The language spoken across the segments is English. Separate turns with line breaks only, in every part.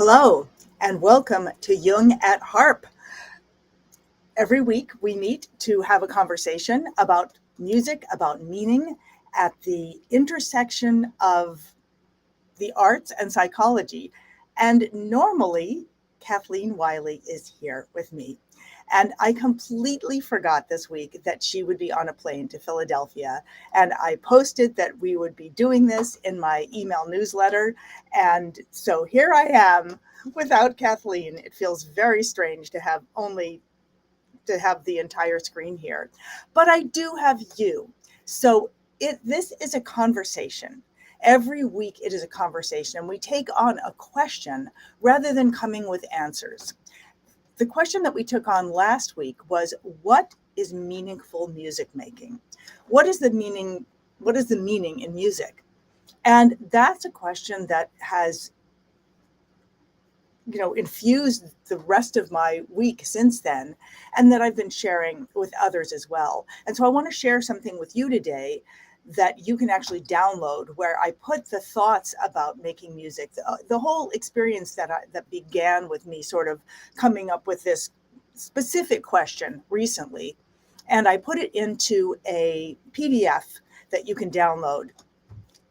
Hello, and welcome to Jung at Harp. Every week we meet to have a conversation about music, about meaning at the intersection of the arts and psychology. And normally, Kathleen Wiley is here with me. And I completely forgot this week that she would be on a plane to Philadelphia. And I posted that we would be doing this in my email newsletter. And so here I am without Kathleen. It feels very strange to have the entire screen here. But I do have you. So this is a conversation. Every week it is a conversation, and we take on a question rather than coming with answers. The question that we took on last week was, what is meaningful music making? What is the meaning in music? And that's a question that has infused the rest of my week since then, and that I've been sharing with others as well. And so I want to share something with you today that you can actually download, where I put the thoughts about making music, the whole experience that began with me sort of coming up with this specific question recently. And I put it into a PDF that you can download.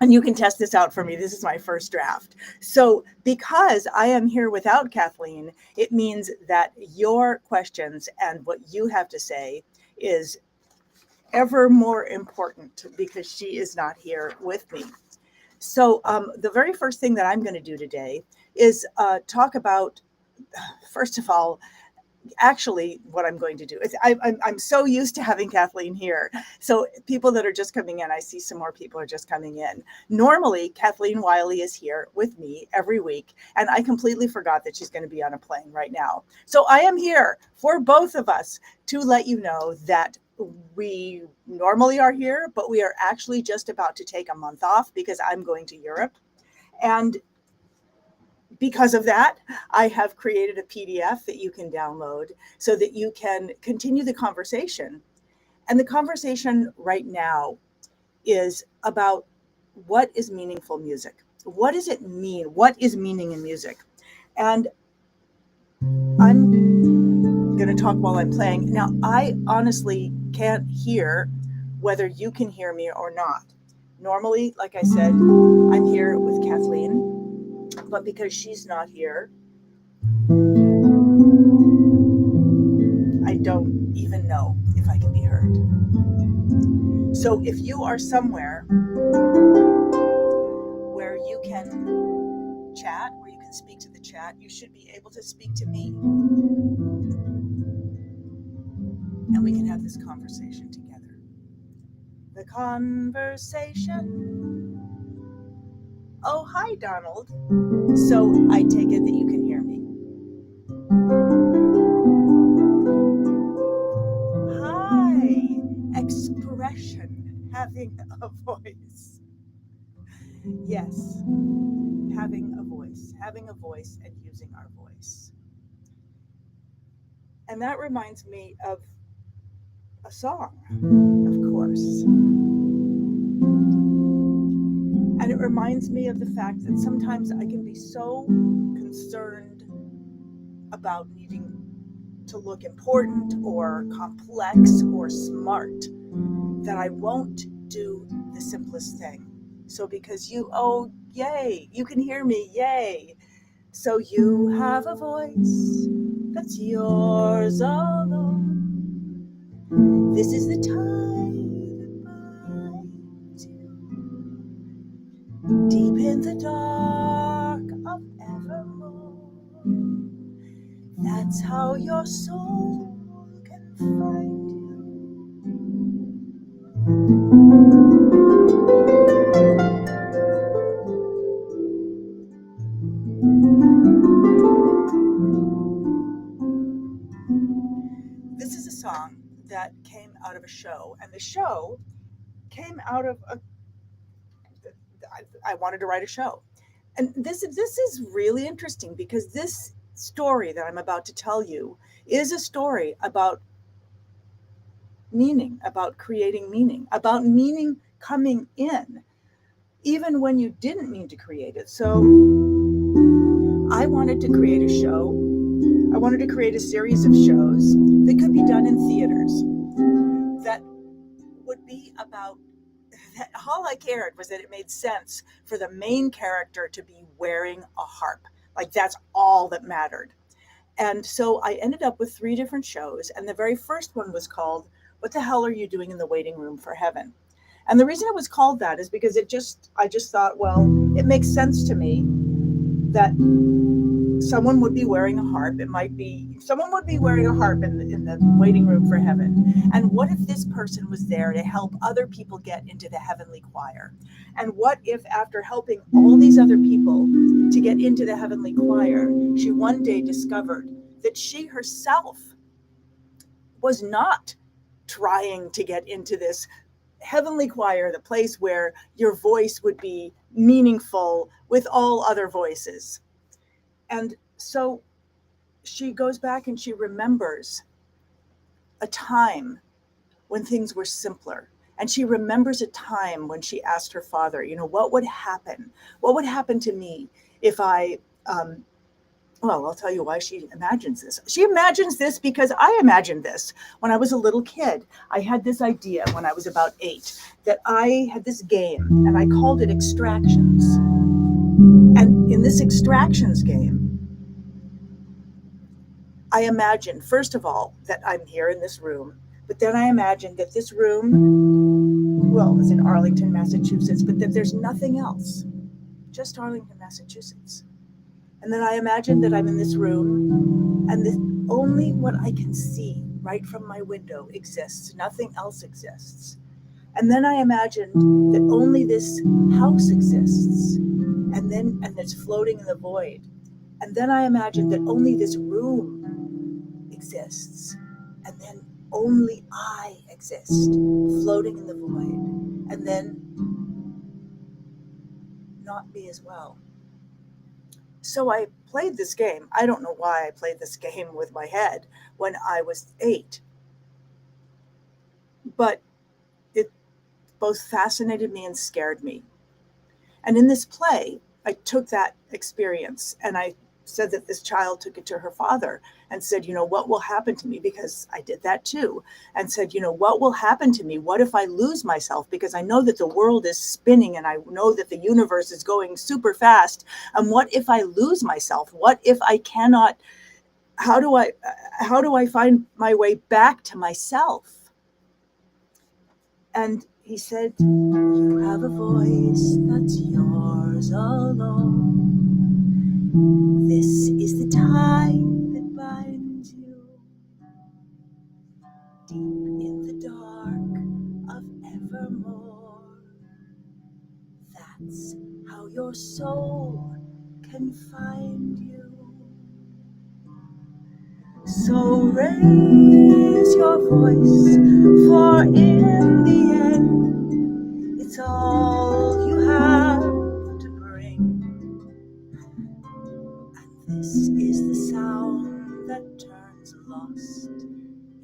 And you can test this out for me. This is my first draft. So because I am here without Kathleen, it means that your questions and what you have to say is ever more important because she is not here with me. So the very first thing that I'm going to do today is talk about, first of all, actually what I'm going to do is I'm so used to having Kathleen here. So people that are just coming in, I see some more people are just coming in. Normally, Kathleen Wiley is here with me every week, and I completely forgot that she's going to be on a plane right now. So I am here for both of us to let you know that we normally are here, but we are actually just about to take a month off because I'm going to Europe. And because of that, I have created a PDF that you can download so that you can continue the conversation. And the conversation right now is about what is meaningful music. What does it mean? What is meaning in music? And I'm going to talk while I'm playing. Now, I honestly can't hear whether you can hear me or not. Normally, like I said, I'm here with Kathleen. But because she's not here, I don't even know if I can be heard. So if you are somewhere where you can chat, where you can speak to the chat, you should be able to speak to me. And we can have this conversation together. The conversation. Oh, hi, Donald. So I take it that you can hear me. Hi, expression, having a voice. Yes, having a voice and using our voice. And that reminds me of a song, of course. And it reminds me of the fact that sometimes I can be so concerned about needing to look important or complex or smart that I won't do the simplest thing. So because yay, you can hear me, yay. So you have a voice that's yours alone. This is the tide that binds you deep in the dark of evermore. That's how your soul can find you. This is a song that came out of a show, and the show came out of I wanted to write a show. And this is really interesting because this story that I'm about to tell you is a story about meaning, about creating meaning, about meaning coming in, even when you didn't mean to create it. So I wanted to create a show. I wanted to create a series of shows that could be done in theaters that would be about that. All I cared was that it made sense for the main character to be wearing a harp. Like, that's all that mattered. And so I ended up with 3 different shows. And the very first one was called, What the Hell Are You Doing in the Waiting Room for Heaven? And the reason it was called that is because I just thought, well, it makes sense to me that someone would be wearing a harp. It might be someone would be wearing a harp in the waiting room for heaven. And what if this person was there to help other people get into the heavenly choir? And what if, after helping all these other people to get into the heavenly choir, she one day discovered that she herself was not trying to get into this heavenly choir, the place where your voice would be meaningful with all other voices. And so she goes back and she remembers a time when things were simpler. And she remembers a time when she asked her father, what would happen? What would happen to me if well, I'll tell you why she imagines this. She imagines this because I imagined this when I was a little kid. I had this idea when I was about 8 that I had this game and I called it Extractions. And in this Extractions game, I imagined, first of all, that I'm here in this room, but then I imagined that this room, well, it's in Arlington, Massachusetts, but that there's nothing else, just Arlington, Massachusetts. And then I imagined that I'm in this room and only what I can see right from my window exists. Nothing else exists. And then I imagined that only this house exists and it's floating in the void. And then I imagined that only this room exists and then only I exist floating in the void and then not me as well. So I played this game. I don't know why I played this game with my head when I was 8. But it both fascinated me and scared me. And in this play, I took that experience and I said that this child took it to her father and said, what will happen to me? Because I did that too. And said, what will happen to me? What if I lose myself? Because I know that the world is spinning and I know that the universe is going super fast. And what if I lose myself? What if I cannot, how do I find my way back to myself? And he said, you have a voice that's yours alone. This is the tie that binds you deep in the dark of evermore. That's how your soul can find you. So raise your voice, for in the end, it's all you have to bring. And this is the sound that turns lost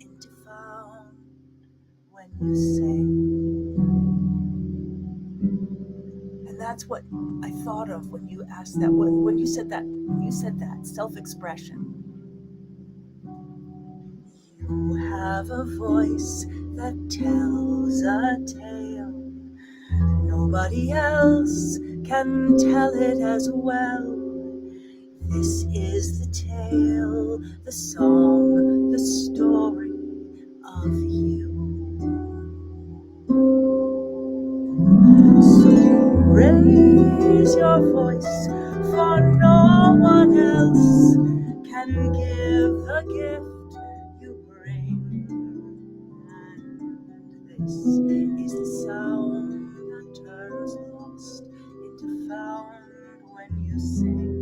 into found when you sing. And that's what I thought of when you asked that, when you said that self-expression. You have a voice that tells a tale. Nobody else can tell it as well. This is the tale, the song, the story of you. So raise your voice, for no one else can give the gift you bring. And this is the sound that turns lost into found when you sing.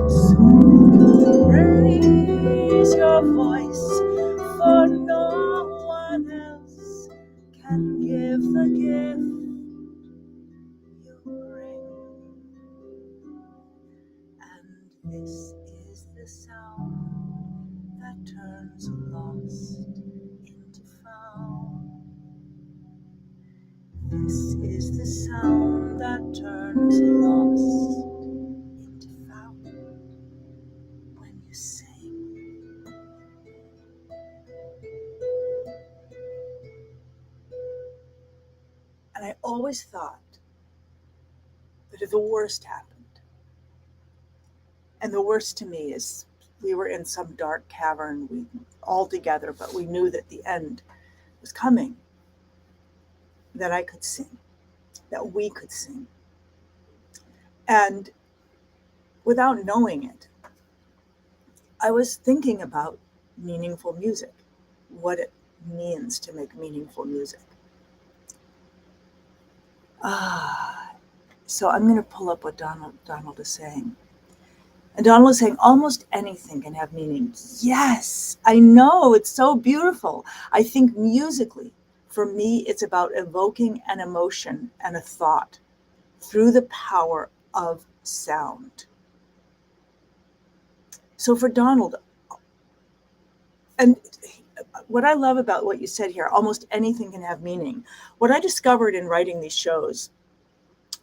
So raise your voice, for no one else can give the gift you bring. And this is the sound that turns lost into found. This is the sound that turns lost always thought that if the worst happened, and the worst to me is we were in some dark cavern, we all together, but we knew that the end was coming, that I could sing, that we could sing. And without knowing it, I was thinking about meaningful music, what it means to make meaningful music. So I'm going to pull up what Donald is saying. And Donald is saying almost anything can have meaning. Yes, I know, it's so beautiful. I think musically, for me, it's about evoking an emotion and a thought through the power of sound. So for Donald, and what I love about what you said here, almost anything can have meaning. What I discovered in writing these shows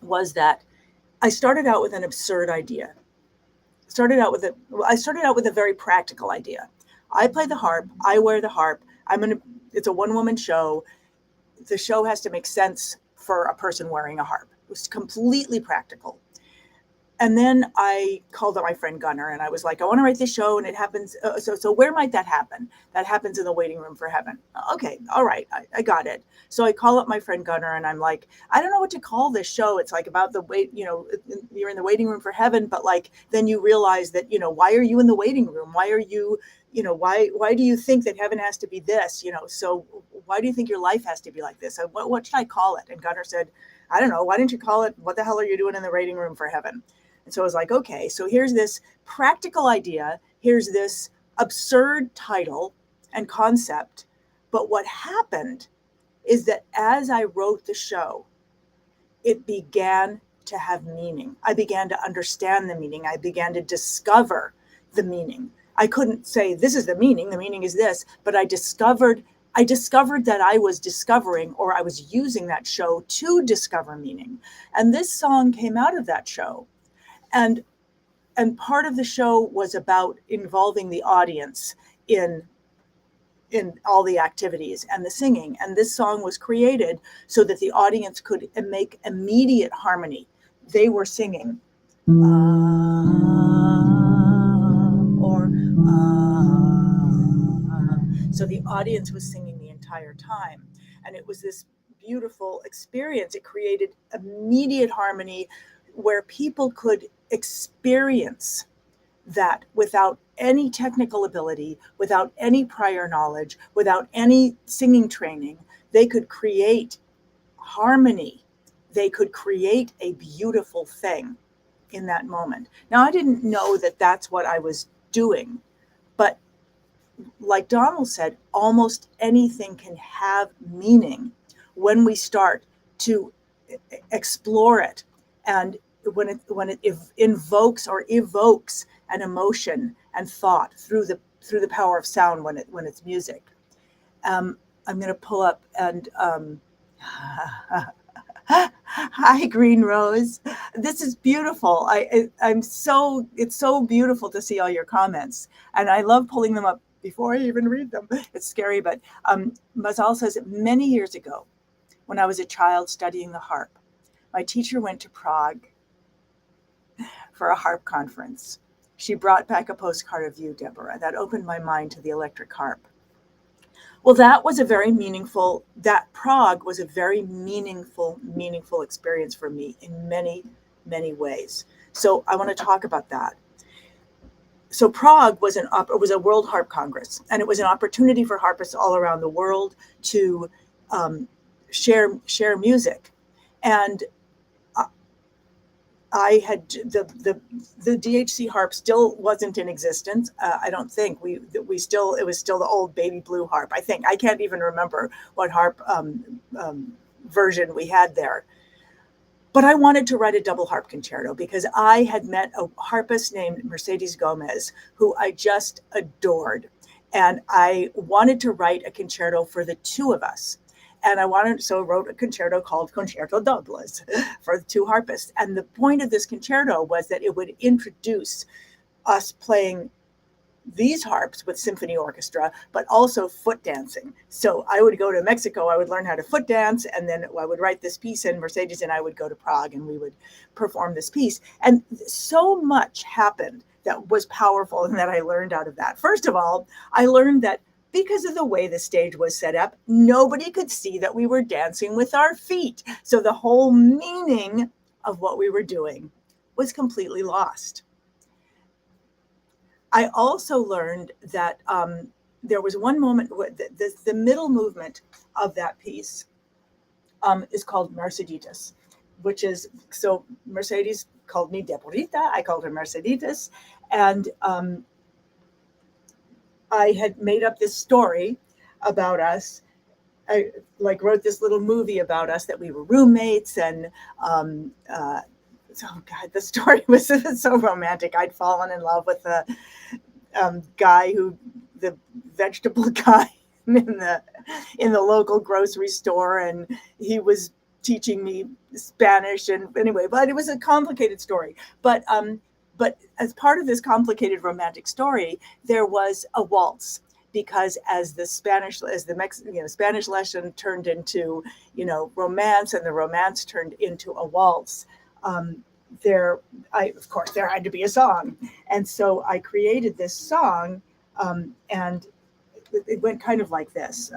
was that I started out with an absurd idea. I started out with a very practical idea. I play the harp. I wear the harp. It's a one-woman show. The show has to make sense for a person wearing a harp. It was completely practical. And then I called up my friend Gunnar and I was like, I want to write this show, and it happens. So where might that happen? That happens in the waiting room for heaven. Okay. All right. I got it. So I call up my friend Gunnar and I'm like, I don't know what to call this show. It's like about the wait, you're in the waiting room for heaven, but like, then you realize that, why are you in the waiting room? Why are you, why do you think that heaven has to be this, so why do you think your life has to be like this? What should I call it? And Gunnar said, I don't know. Why didn't you call it, what the hell are you doing in the waiting room for heaven? And so I was like, okay, so here's this practical idea. Here's this absurd title and concept. But what happened is that as I wrote the show, it began to have meaning. I began to understand the meaning. I began to discover the meaning. I couldn't say, this is the meaning is this, but I discovered that I was discovering, or I was using that show to discover meaning. And this song came out of that show. And part of the show was about involving the audience in all the activities and the singing. And this song was created so that the audience could make immediate harmony. They were singing, so the audience was singing the entire time. And it was this beautiful experience. It created immediate harmony where people could experience that without any technical ability, without any prior knowledge, without any singing training. They could create harmony. They could create a beautiful thing in that moment. Now, I didn't know that that's what I was doing, but like Donald said, almost anything can have meaning when we start to explore it. And when it invokes or evokes an emotion and thought through the power of sound when it's music. I'm going to pull up and hi, Green Rose. This is beautiful. It's so beautiful to see all your comments, and I love pulling them up before I even read them. It's scary, but Mazal says, many years ago, when I was a child studying the harp, my teacher went to Prague for a harp conference. She brought back a postcard of you, Deborah. That opened my mind to the electric harp. Well, Prague was a very meaningful experience for me in many, many ways. So I want to talk about that. So Prague was a World Harp Congress, and it was an opportunity for harpists all around the world to share music. And I had the DHC harp still wasn't in existence. I don't think it was still the old baby blue harp. I can't even remember what harp version we had there. But I wanted to write a double harp concerto because I had met a harpist named Mercedes Gomez, who I just adored. And I wanted to write a concerto for the two of us. And I wrote a concerto called Concerto Dobles for the two harpists. And the point of this concerto was that it would introduce us playing these harps with symphony orchestra, but also foot dancing. So I would go to Mexico, I would learn how to foot dance, and then I would write this piece in Mercedes, and I would go to Prague and we would perform this piece. And so much happened that was powerful and that I learned out of that. First of all, I learned that because of the way the stage was set up, nobody could see that we were dancing with our feet. So the whole meaning of what we were doing was completely lost. I also learned that there was one moment, the middle movement of that piece is called Merceditas, which is, so Mercedes called me Deborita, I called her Merceditas, and I had made up this story about us. I wrote this little movie about us, that we were roommates, and oh God, the story was so romantic. I'd fallen in love with the guy the vegetable guy in the local grocery store, and he was teaching me Spanish. And anyway, but it was a complicated story. But as part of this complicated romantic story, there was a waltz, because as the Spanish lesson turned into, romance, and the romance turned into a waltz, there had to be a song. And so I created this song, and it went kind of like this.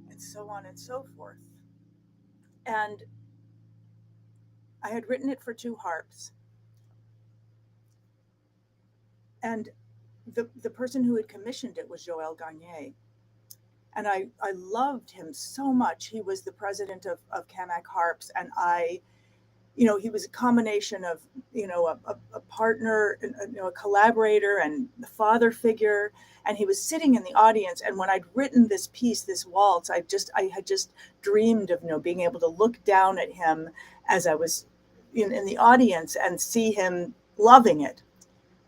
And so on and so forth. And I had written it for 2 harps. And the person who had commissioned it was Joël Gagné. And I loved him so much. He was the president of Camac Harps, and he was a combination of, a partner, a collaborator, and the father figure. And he was sitting in the audience. And when I'd written this piece, this waltz, I had just dreamed of, being able to look down at him as I was in the audience and see him loving it.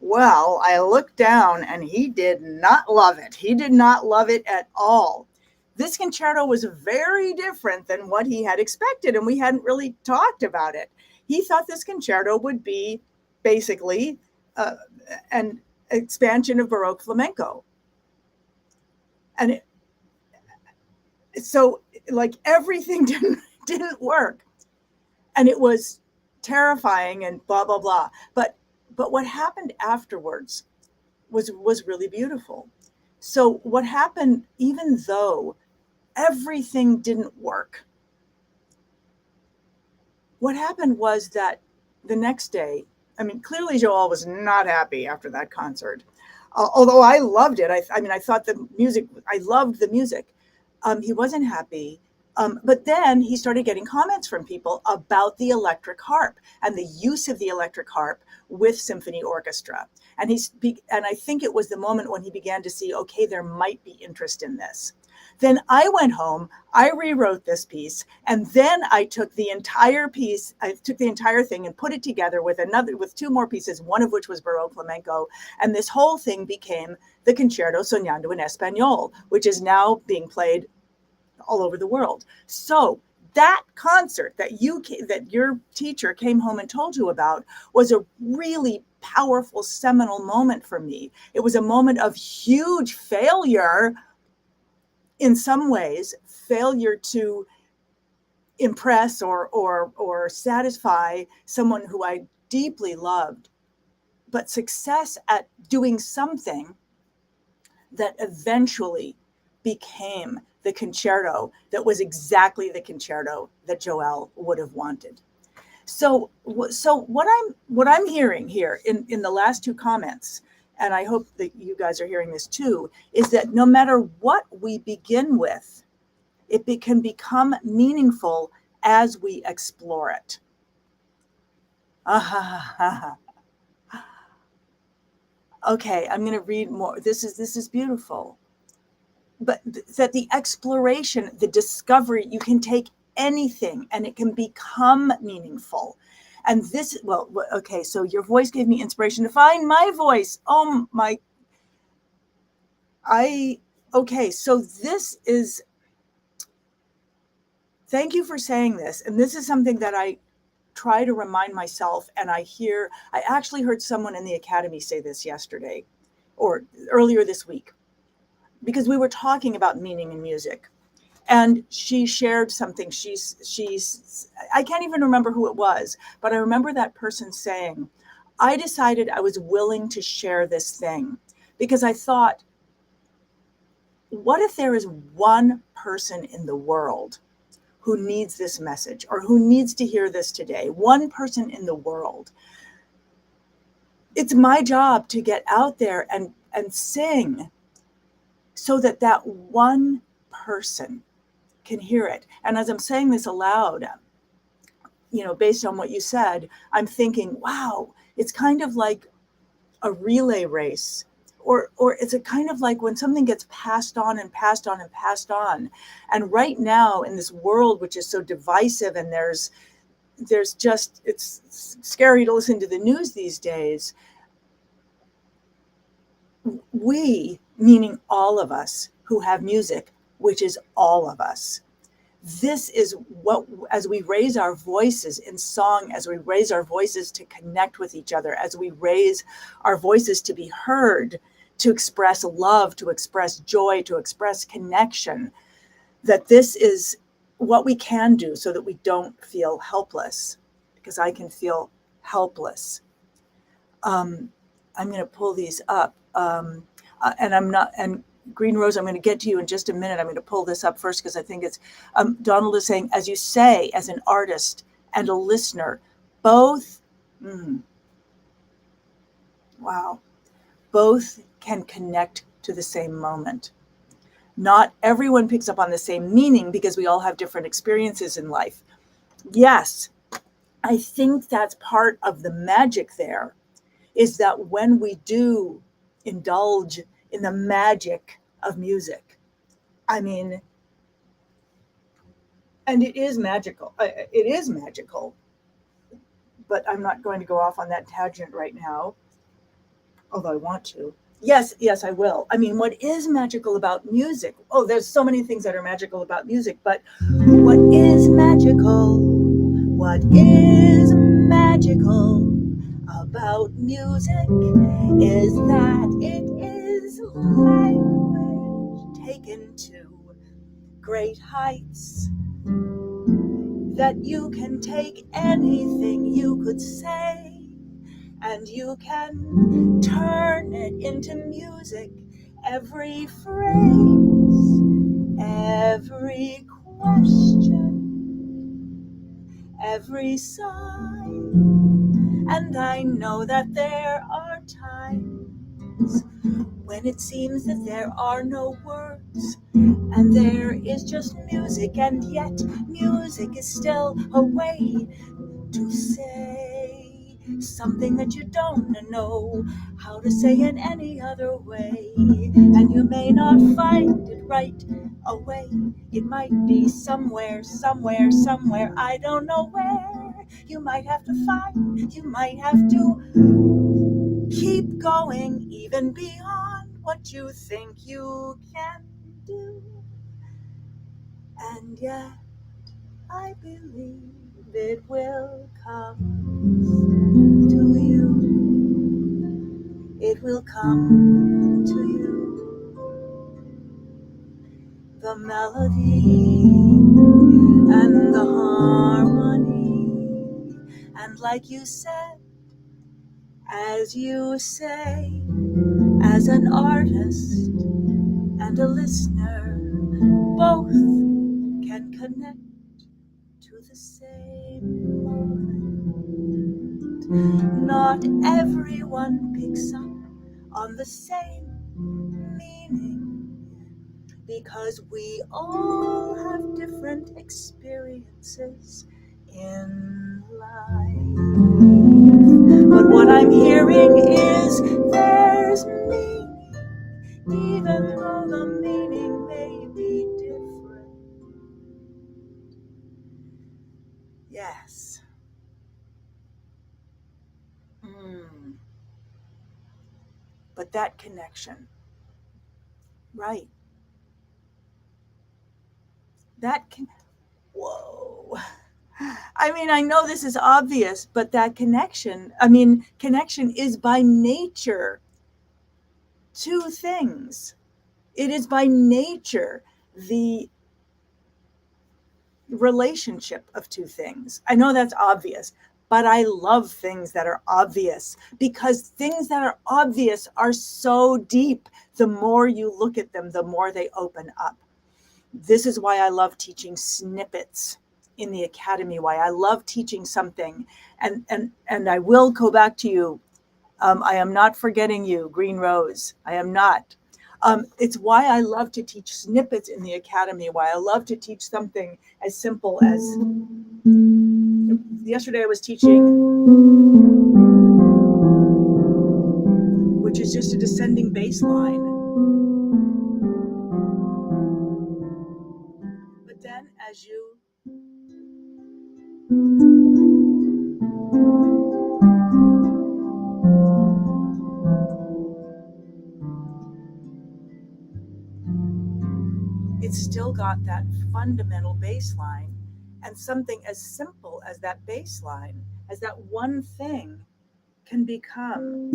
Well, I looked down and he did not love it. He did not love it at all. This concerto was very different than what he had expected, and we hadn't really talked about it. He thought this concerto would be basically an expansion of Baroque flamenco. And so everything didn't work. And it was terrifying and blah, blah, blah. But what happened afterwards was really beautiful. So what happened, even though everything didn't work, what happened was that the next day, clearly Joel was not happy after that concert. Although I loved it. I thought I loved the music. He wasn't happy. But then he started getting comments from people about the electric harp and the use of the electric harp with symphony orchestra. And I think it was the moment when he began to see, okay, there might be interest in this. Then I went home, I rewrote this piece, and then I took the entire piece, thing and put it together with 2 more pieces, one of which was Baroque flamenco. And this whole thing became the Concerto Soñando en Español, which is now being played all over the world. So that concert that your teacher came home and told you about was a really powerful, seminal moment for me. It was a moment of huge failure, in some ways, failure to impress or satisfy someone who I deeply loved, but success at doing something that eventually became the concerto that was exactly the concerto that Joelle would have wanted. So what I'm hearing here in the last two comments, and I hope that you guys are hearing this too, is that no matter what we begin with, it can become meaningful as we explore it. Okay, I'm going to read more. This is beautiful. But that the exploration, the discovery, you can take anything and it can become meaningful. And this, well, okay, so your voice gave me inspiration to find my voice. Oh my, okay, so this is, thank you for saying this. And this is something that I try to remind myself. And I actually heard someone in the academy say this yesterday or earlier this week, because we were talking about meaning in music. And she shared something. I can't even remember who it was, but I remember that person saying, I decided I was willing to share this thing because I thought, what if there is one person in the world who needs this message or who needs to hear this today? One person in the world. It's my job to get out there and sing so that that one person can hear it. And as I'm saying this aloud, based on what you said, I'm thinking, wow, it's kind of like a relay race, or it's a kind of like when something gets passed on and passed on and passed on. And right now in this world, which is so divisive, and there's just, it's scary to listen to the news these days. We, meaning all of us who have music, which is all of us. This is what, as we raise our voices in song, as we raise our voices to connect with each other, as we raise our voices to be heard, to express love, to express joy, to express connection, that this is what we can do so that we don't feel helpless, because I can feel helpless. I'm going to pull these up. And Green Rose, I'm going to get to you in just a minute. I'm going to pull this up first because I think it's, Donald is saying, as you say, as an artist and a listener, both, both can connect to the same moment. Not everyone picks up on the same meaning because we all have different experiences in life. Yes, I think that's part of the magic there, is that when we do indulge in the magic of music, I mean, and it is magical. It is magical, but I'm not going to go off on that tangent right now, although I want to. Yes, I will. I mean, what is magical about music? Oh, there's so many things that are magical about music, but what is magical? What is magical about music is that it is language taken to great heights, that you can take anything you could say and you can turn it into music. Every phrase, every question, every sign. And I know that there are times when it seems that there are no words and there is just music, and yet music is still a way to say something that you don't know how to say in any other way. And you may not find it right away. It might be somewhere, I don't know where. You might have to find, you might have to keep going even beyond what you think you can do. And yet I believe it will come to you. It will come to you. The melody and the harmony. And like you said, as you say, as an artist and a listener, both can connect to the same moment. Not everyone picks up on the same meaning, because we all have different experiences in life. But what I'm hearing is there's meaning, even though the meaning may be different. Yes. But that connection, right? That can, whoa. I mean, I know this is obvious, but that connection is by nature two things. It is by nature the relationship of two things. I know that's obvious, but I love things that are obvious, because things that are obvious are so deep. The more you look at them, the more they open up. This is why I love teaching snippets in the academy, why I love teaching something. And I will go back to you. I am not forgetting you, Green Rose. I am not. It's why I love to teach snippets in the academy, why I love to teach something as simple as, yesterday I was teaching, which is just a descending bass line. But then as you it's still got that fundamental bass line, and something as simple as that bass line, as that one thing, can become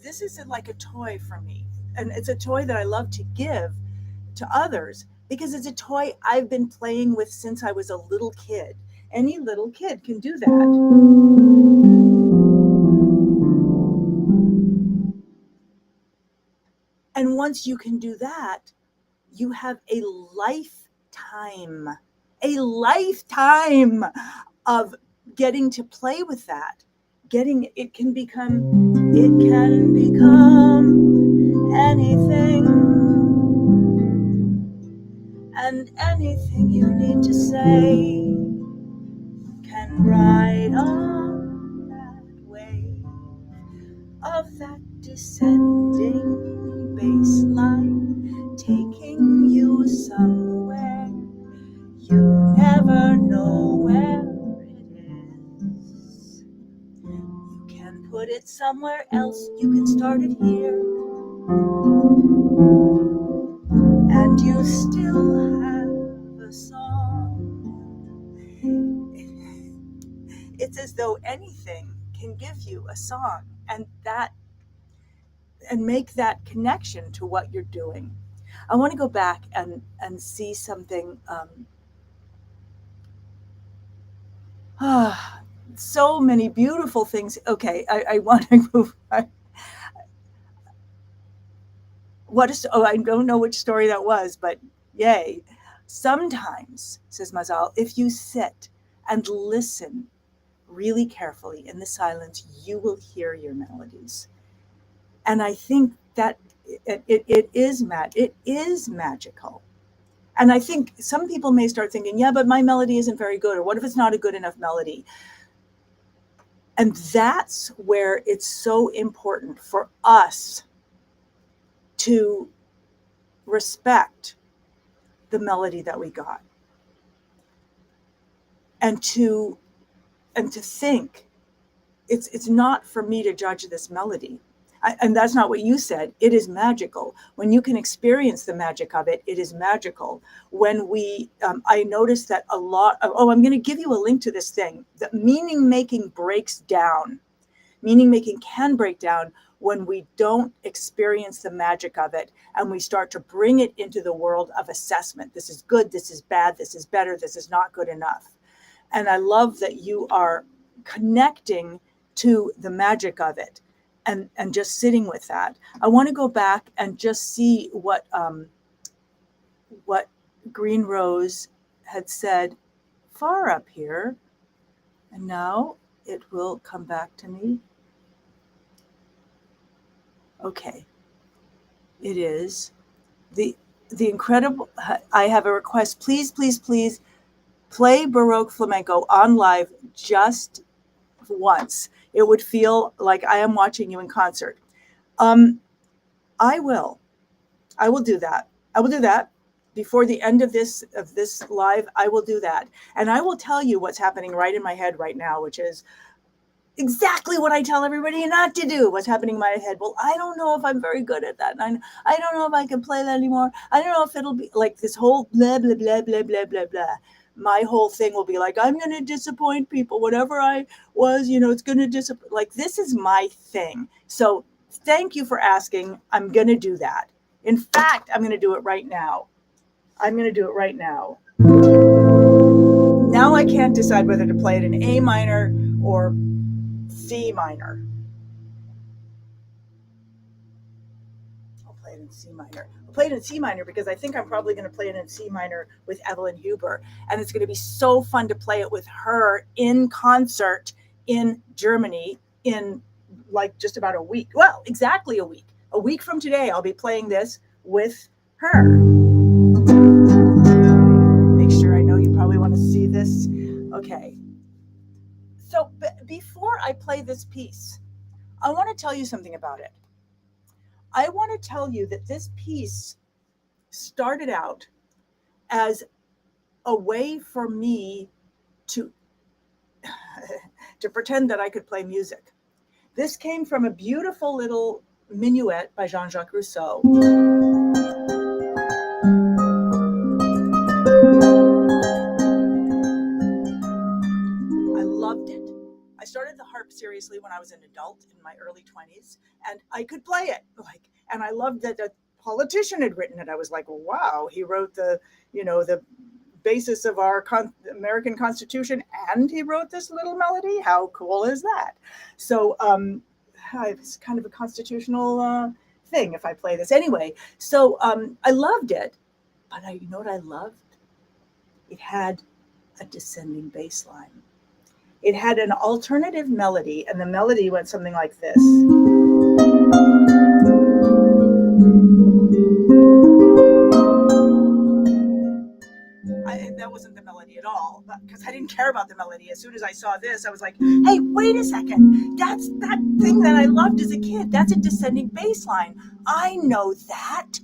this is like a toy for me, and it's a toy that I love to give to others, because it's a toy I've been playing with since I was a little kid. Any little kid can do that. And once you can do that, you have a lifetime of getting to play with that. It can become anything, and anything you need to say can ride on that wave of that descending bass line, taking you somewhere you never know where it is. You can put it somewhere else, you can start it here, and you still have a song. It's as though anything can give you a song, and make that connection to what you're doing. I want to go back and see something. So many beautiful things. Okay, I want to move. I don't know which story that was, but yay. Sometimes, says Mazal, if you sit and listen really carefully in the silence, you will hear your melodies. And I think that it is magical. And I think some people may start thinking, yeah, but my melody isn't very good, or what if it's not a good enough melody? And that's where it's so important for us to respect the melody that we got, and to think it's not for me to judge this melody. And that's not what you said. It is magical. When you can experience the magic of it, it is magical. When I noticed that a lot of, I'm going to give you a link to this thing, that meaning making breaks down. Meaning making can break down when we don't experience the magic of it and we start to bring it into the world of assessment. This is good, this is bad, this is better, this is not good enough. And I love that you are connecting to the magic of it and just sitting with that. I want to go back and just see what Green Rose had said far up here. And now it will come back to me. Okay. It is the incredible. I have a request. Please, please, please play Baroque Flamenco on live just once. It would feel like I am watching you in concert. I will do that. I will do that before the end of this live. I will do that. And I will tell you what's happening right in my head right now, which is exactly what I tell everybody not to do. What's happening in my head? Well, I don't know if I'm very good at that. And I don't know if I can play that anymore. I don't know if it'll be like this whole blah, blah, blah, blah, blah, blah, blah. My whole thing will be like, I'm going to disappoint people. Whatever I was, it's going to disappoint. Like, this is my thing. So thank you for asking. I'm going to do that. In fact, I'm going to do it right now. Now I can't decide whether to play it in A minor or C minor. I'll play it in C minor. I'll play it in C minor because I think I'm probably going to play it in C minor with Evelyn Huber. And it's going to be so fun to play it with her in concert in Germany in like just about a week. Well, exactly a week. A week from today, I'll be playing this with her. Make sure, I know you probably want to see this. Okay. So before I play this piece, I want to tell you something about it. I want to tell you that this piece started out as a way for me to pretend that I could play music. This came from a beautiful little minuet by Jean-Jacques Rousseau. I loved it. I started the harp seriously when I was an adult in my early 20s, and I could play it. And I loved that a politician had written it. I was like, wow, he wrote the basis of our American Constitution, and he wrote this little melody. How cool is that? So it's kind of a constitutional thing if I play this anyway. So I loved it, but you know what I loved? It had a descending bass line. It had an alternative melody, and the melody went something like this. That wasn't the melody at all, because I didn't care about the melody. As soon as I saw this, I was like, hey, wait a second. That's that thing that I loved as a kid. That's a descending bass line. I know that.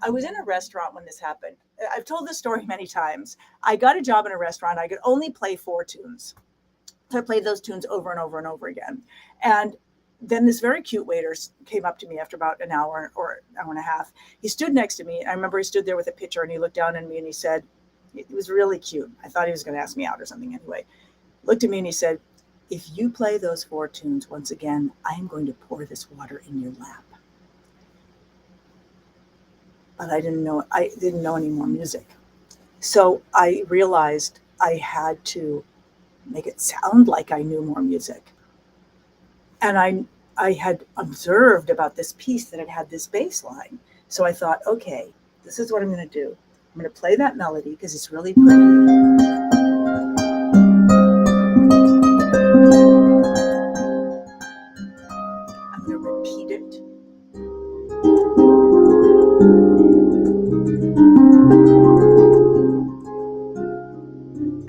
I was in a restaurant when this happened. I've told this story many times. I got a job in a restaurant. I could only play 4 tunes. So I played those tunes over and over and over again. And then this very cute waiter came up to me after about an hour or hour and a half. He stood next to me. I remember he stood there with a pitcher, and he looked down at me and he said, it was really cute. I thought he was going to ask me out or something anyway. Looked at me and he said, if you play those 4 tunes once again, I am going to pour this water in your lap. But I didn't know any more music. So I realized I had to make it sound like I knew more music. And I had observed about this piece that it had this bass line. So I thought, okay, this is what I'm going to do. I'm going to play that melody because it's really pretty. I'm going to repeat it.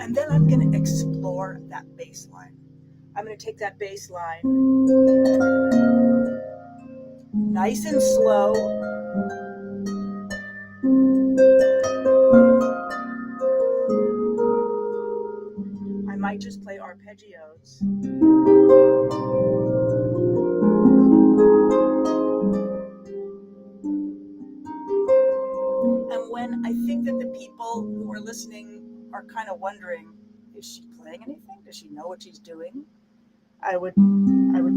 And then I'm going to explore that bass line. I'm going to take that bass line nice and slow. I might just play arpeggios. And when I think that the people who are listening are kind of wondering, is she playing anything? Does she know what she's doing? I would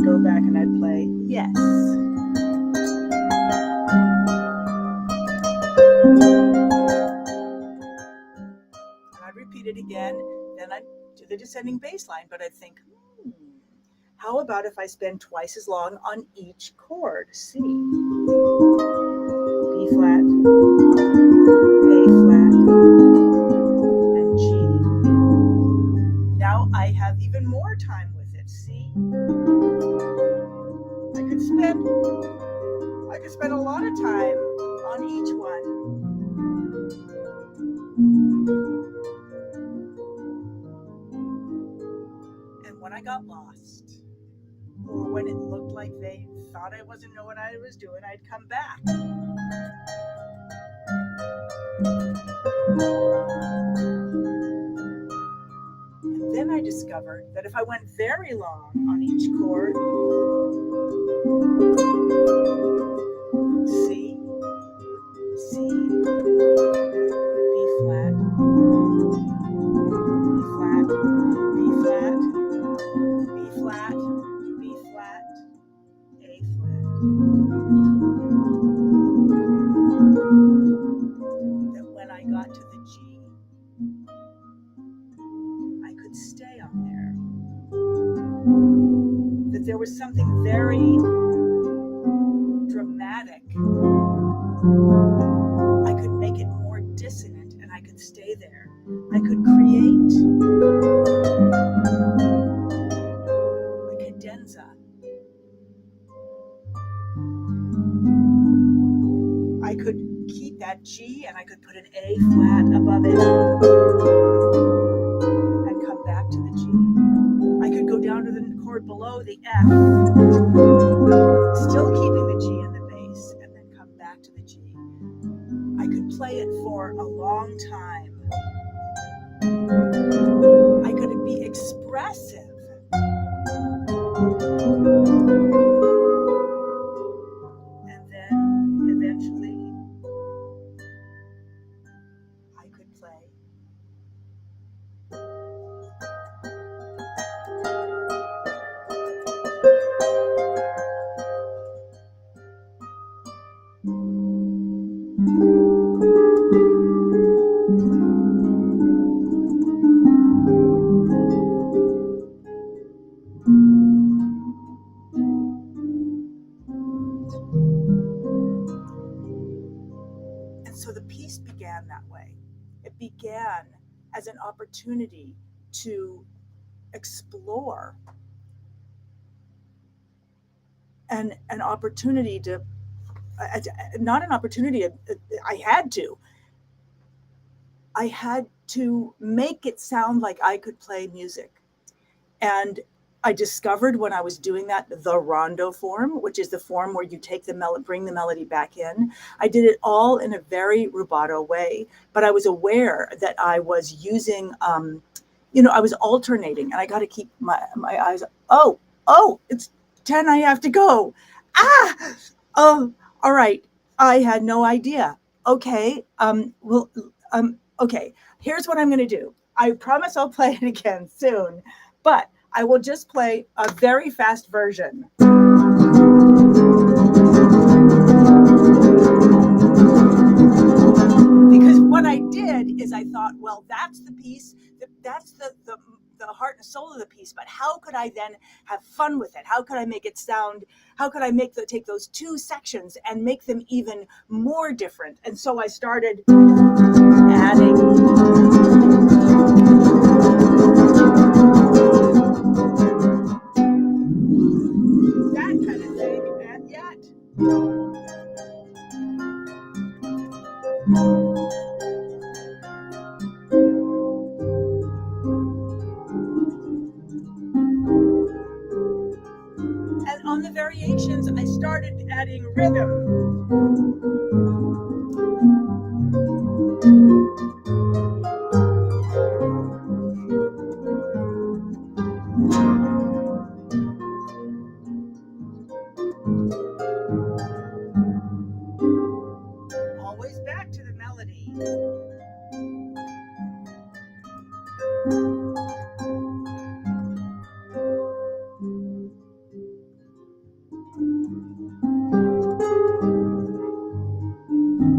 go back and I'd play yes. And I'd repeat it again. Then I'd do the descending bass line, but I'd think, how about if I spend twice as long on each chord? C, B flat, A flat, and G. Now I have even more time with it. C. I could spend a lot of time on each one. And when I got lost, or when it looked like they thought I wasn't knowing what I was doing, I'd come back. And then I discovered that if I went very long on each chord, C, C, B flat, B flat, B flat, B flat, B flat, A flat, that when I got to the G, I could stay on there. That there was something very dramatic. I could make it more dissonant and I could stay there. I could create a cadenza. I could keep that G and I could put an A flat above it and come back to the G. I could go down to the chord below the F, still keeping the G in the bass, and then come back to the G. I could play it for a long time. I could be expressive. And then eventually I could play. And so the piece began that way. It began as an opportunity to explore and an opportunity to, not an opportunity, I had to make it sound like I could play music. And I discovered when I was doing that, the rondo form, which is the form where you take the bring the melody back in. I did it all in a very rubato way, but I was aware that I was using, I was alternating, and I got to keep my eyes. Oh, it's 10. I have to go. All right. I had no idea. Okay. Okay. Here's what I'm going to do. I promise I'll play it again soon, but I will just play a very fast version. Because what I did is I thought, well, that's the piece, that's the heart and soul of the piece, but how could I then have fun with it? How could I make it sound, how could I take those two sections and make them even more different? And so I started adding that kind of thing, and yet and on the variations I started adding rhythm. Always back to the melody.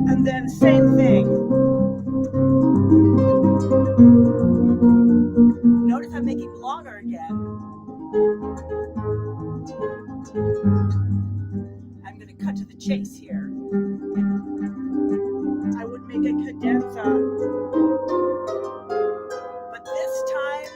And then same thing. Notice I'm making longer again. I'm going to cut to the chase here. I would make a cadenza, but this time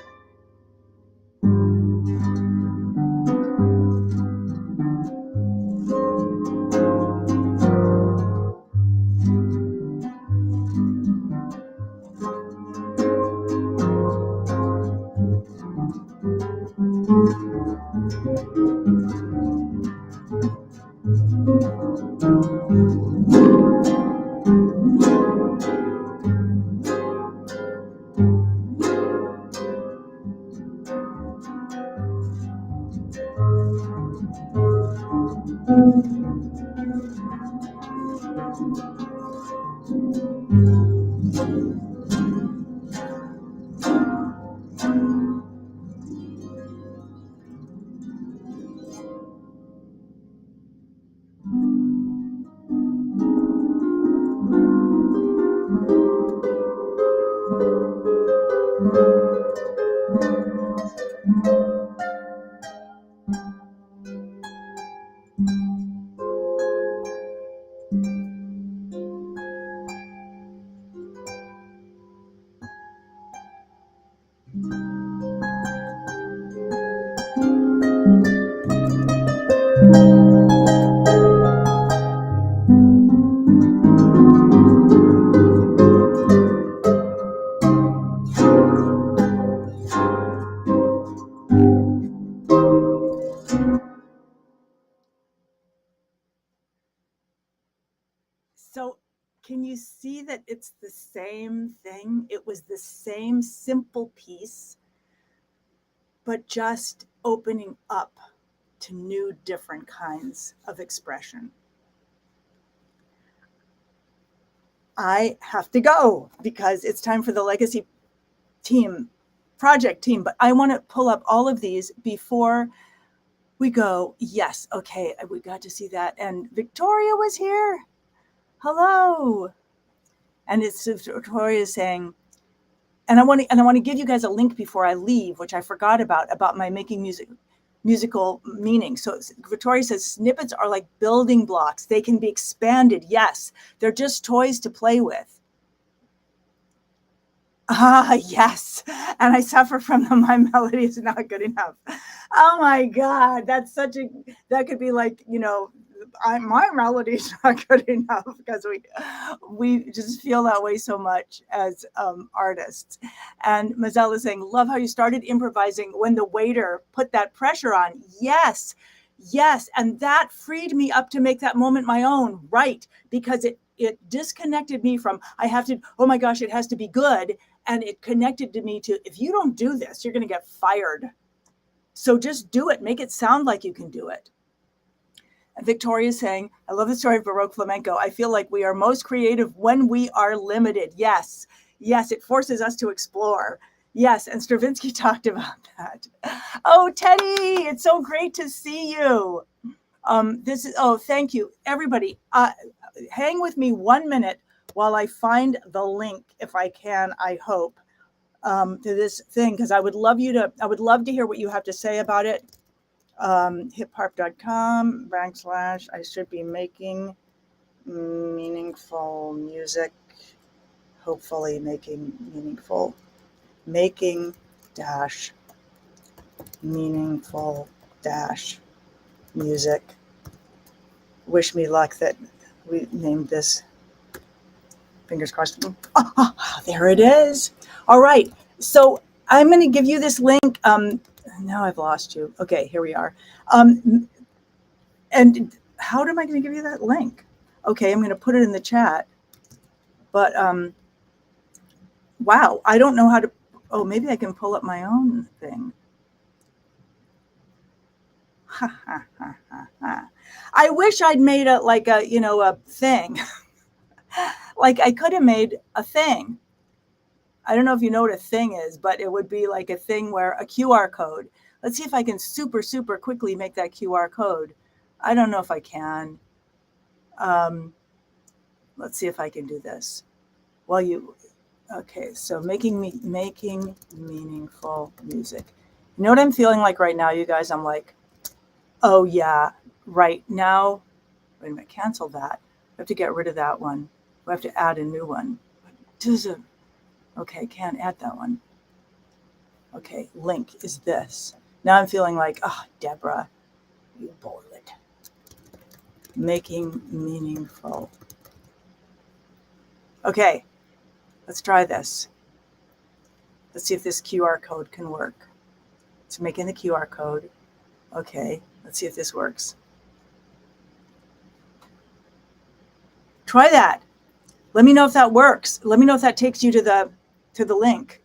so can you see that it's the same thing? It was the same simple piece, but just opening up to new, different kinds of expression. I have to go because it's time for the legacy project team, but I want to pull up all of these before we go. Yes, okay, we got to see that. And Victoria was here. Hello. And it's Victoria saying, and I want to give you guys a link before I leave, which I forgot about my making musical meaning. So Victoria says snippets are like building blocks. They can be expanded. Yes, they're just toys to play with. Ah, yes. And I suffer from them. My melody is not good enough. Oh my God. That could be like, my melody is not good enough because we just feel that way so much as artists. And Mazel is saying, love how you started improvising when the waiter put that pressure on. Yes. And that freed me up to make that moment my own. Right. Because it disconnected me from, I have to, oh my gosh, it has to be good. And it connected to me to, if you don't do this, you're going to get fired. So just do it. Make it sound like you can do it. And Victoria is saying, I love the story of Baroque flamenco. I feel like we are most creative when we are limited. Yes, it forces us to explore. Yes, and Stravinsky talked about that. Oh, Teddy, it's so great to see you. Thank you. Everybody, hang with me 1 minute while I find the link, if I can, I hope, to this thing, because I would love to hear what you have to say about it. Hipharp.com / I should be making meaningful music, hopefully making meaningful music. Wish me luck that we named this. Fingers crossed. There it is. All right. So I'm going to give you this link. Now I've lost you. Okay, here we are. And how am I going to give you that link? Okay, I'm going to put it in the chat. But wow, I don't know how to. Oh, maybe I can pull up my own thing. I wish I'd made a thing. Like I could have made a thing. I don't know if you know what a thing is, but it would be like a thing where a QR code. Let's see if I can super, super quickly make that QR code. I don't know if I can. let's see if I can do this. Okay, so making meaningful music. You know what I'm feeling like right now, you guys? I'm like, oh yeah, right now, wait a minute, cancel that. I have to get rid of that one. We have to add a new one. Okay, can't add that one. Okay, link is this. Now I'm feeling like, oh, Deborah, you boil it. Making meaningful. Okay, let's try this. Let's see if this QR code can work. It's making the QR code. Okay, let's see if this works. Try that. Let me know if that works. Let me know if that takes you to the link.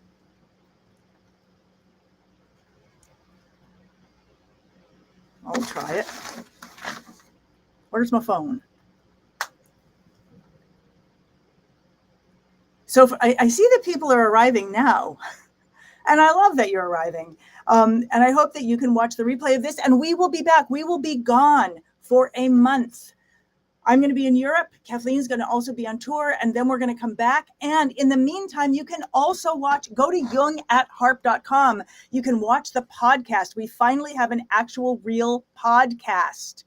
I'll try it. Where's my phone? So I see that people are arriving now, and I love that you're arriving. And I hope that you can watch the replay of this, and we will be back. We will be gone for a month. I'm going to be in Europe. Kathleen's going to also be on tour, and then we're going to come back. And in the meantime, you can also go to Jung@Harp.com. You can watch the podcast. We finally have an actual real podcast.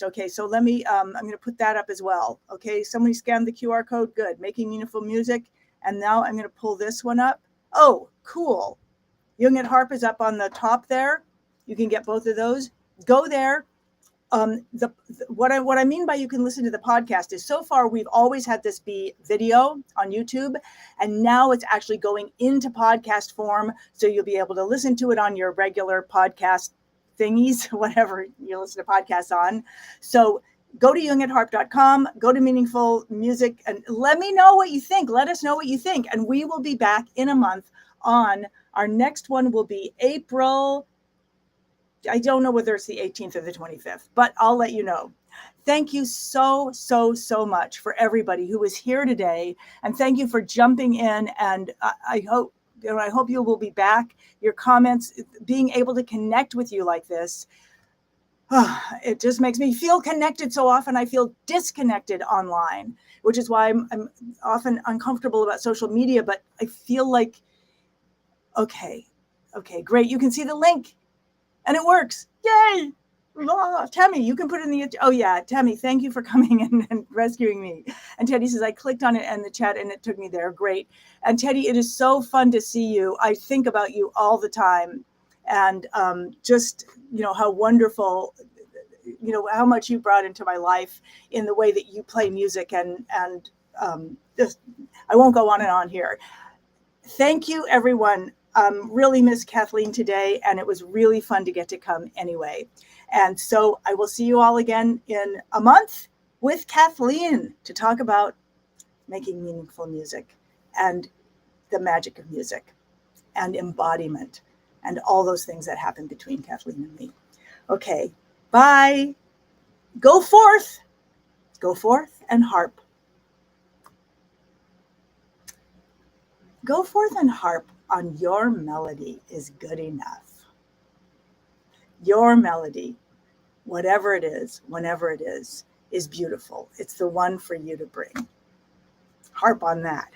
Okay, so let me, I'm going to put that up as well. Okay, somebody scanned the QR code. Good. Making meaningful music. And now I'm going to pull this one up. Oh, cool. Jung at Harp is up on the top there. You can get both of those. Go there. What I mean by you can listen to the podcast is so far we've always had this be video on YouTube, and now it's actually going into podcast form, so you'll be able to listen to it on your regular podcast thingies, whatever you listen to podcasts on. So go to Jung@Harp.com, go to Meaningful Music, and let me know what you think. Let us know what you think, and we will be back in a month on our next one. Will be April. I don't know whether it's the 18th or the 25th, but I'll let you know. Thank you so much for everybody who was here today. And thank you for jumping in. And I hope you will be back. Your comments, being able to connect with you like this, it just makes me feel connected. So often I feel disconnected online, which is why I'm often uncomfortable about social media, but I feel like, okay, great. You can see the link. And it works. Yay! Tammy, you can put it in the, oh yeah, Tammy, thank you for coming and rescuing me. And Teddy says, I clicked on it in the chat and it took me there. Great. And Teddy, it is so fun to see you. I think about you all the time. And just, how wonderful, how much you brought into my life in the way that you play music. And just, I won't go on and on here. Thank you, everyone. Really miss Kathleen today, and it was really fun to get to come anyway. And so I will see you all again in a month with Kathleen to talk about making meaningful music and the magic of music and embodiment and all those things that happen between Kathleen and me. Okay, bye. Go forth and harp. Go forth and harp on your melody is good enough. Your melody, whatever it is, whenever it is beautiful. It's the one for you to bring. Harp on that.